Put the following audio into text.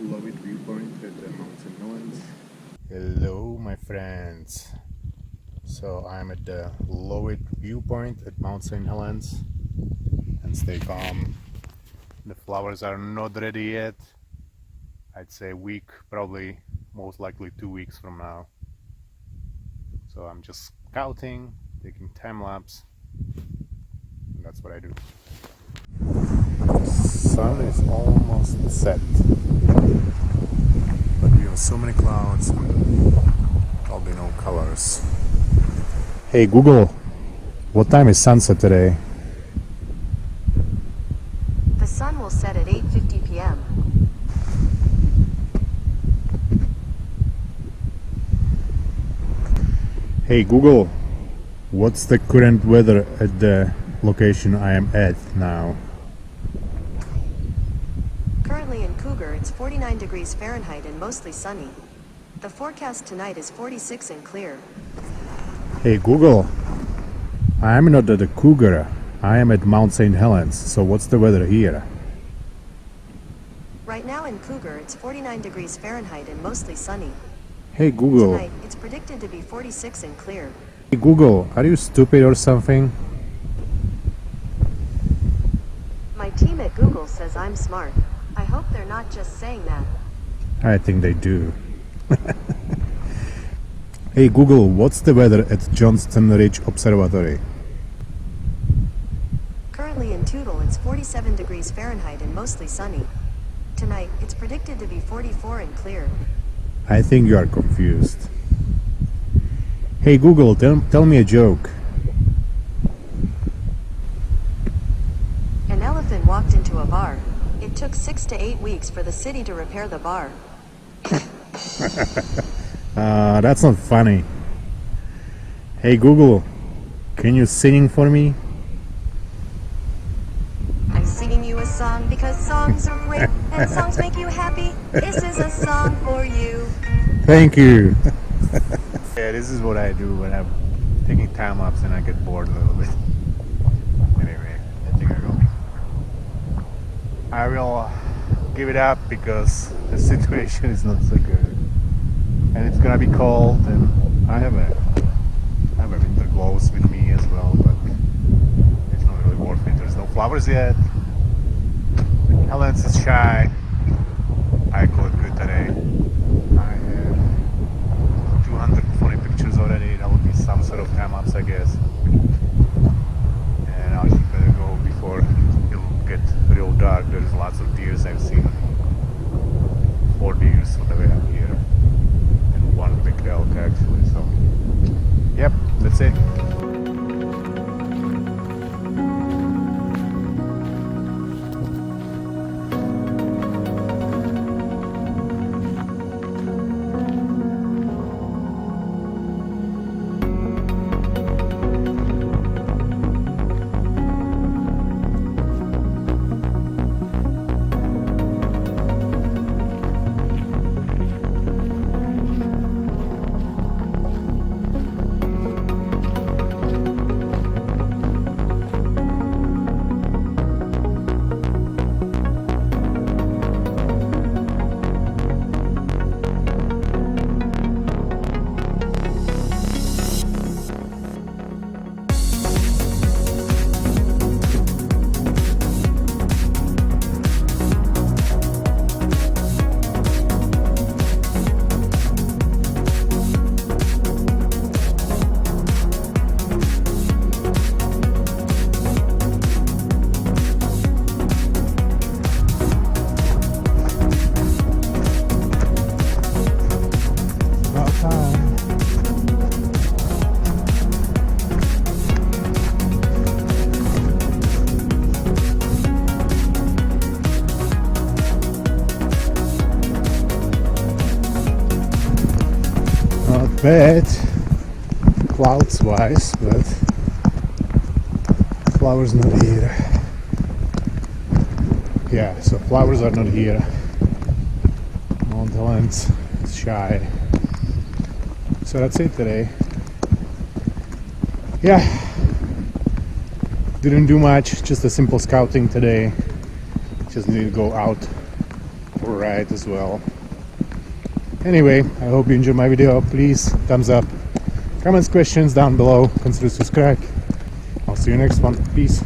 Lovely viewpoint at the Mt St Helens. Hello my friends, so I'm at the Lowit viewpoint at Mt St Helens, and stay calm. The flowers are not ready yet. I'd say a week, probably most likely 2 weeks from now. So I'm just scouting, taking time lapse, and that's what I do. Sun is almost set, but we have so many clouds and probably no colors. Hey Google, what time is sunset today? The sun will set at 8:50 p.m. Hey Google, what's the current weather at the location I am at now? Currently in Cougar, it's 49 degrees Fahrenheit and mostly sunny. The forecast tonight is 46 and clear. Hey Google, I am not at the Cougar, I am at Mt St Helens, so what's the weather here? Right now in Cougar, it's 49 degrees Fahrenheit and mostly sunny. Hey Google, Tonight, it's predicted to be 46 and clear. hey Google, are you stupid or something? My team at Google says I'm smart. I hope they're not just saying that. I think they do. Hey Google, what's the weather at Johnston Ridge Observatory? Currently in Tootle, it's 47 degrees Fahrenheit and mostly sunny. Tonight, it's predicted to be 44 and clear. I think you are confused. Hey Google, tell me a joke. An elephant walked into a bar. It took 6 to 8 weeks for the city to repair the bar. That's not funny. Hey Google, can you sing for me? I'm singing you a song because songs are great and songs make you happy. This is a song for you. Thank you. Yeah, this is what I do when I'm taking time lapse and I get bored a little bit. Anyway, I think I will give it up because the situation is not so good, and it's gonna be cold, and I have a winter clothes with me as well, but it's not really worth it. There's no flowers yet. Helens is shy. I call it good today. I have 220 pictures already. That would be some sort of time lapse, I guess. And I should better go before it'll get real dark. There's lots of deers I've seen. 4 deers on the way up here, and 1 big elk actually. So, yep, that's it. Not bad, clouds wise, but flowers not here. Yeah, so flowers are not here. Mt Helens is shy. So that's it today. Yeah, didn't do much, just a simple scouting today. Just need to go out ride as well. Anyway, I hope you enjoyed my video. Please thumbs up, comments, questions down below, consider subscribe. I'll see you next one. Peace.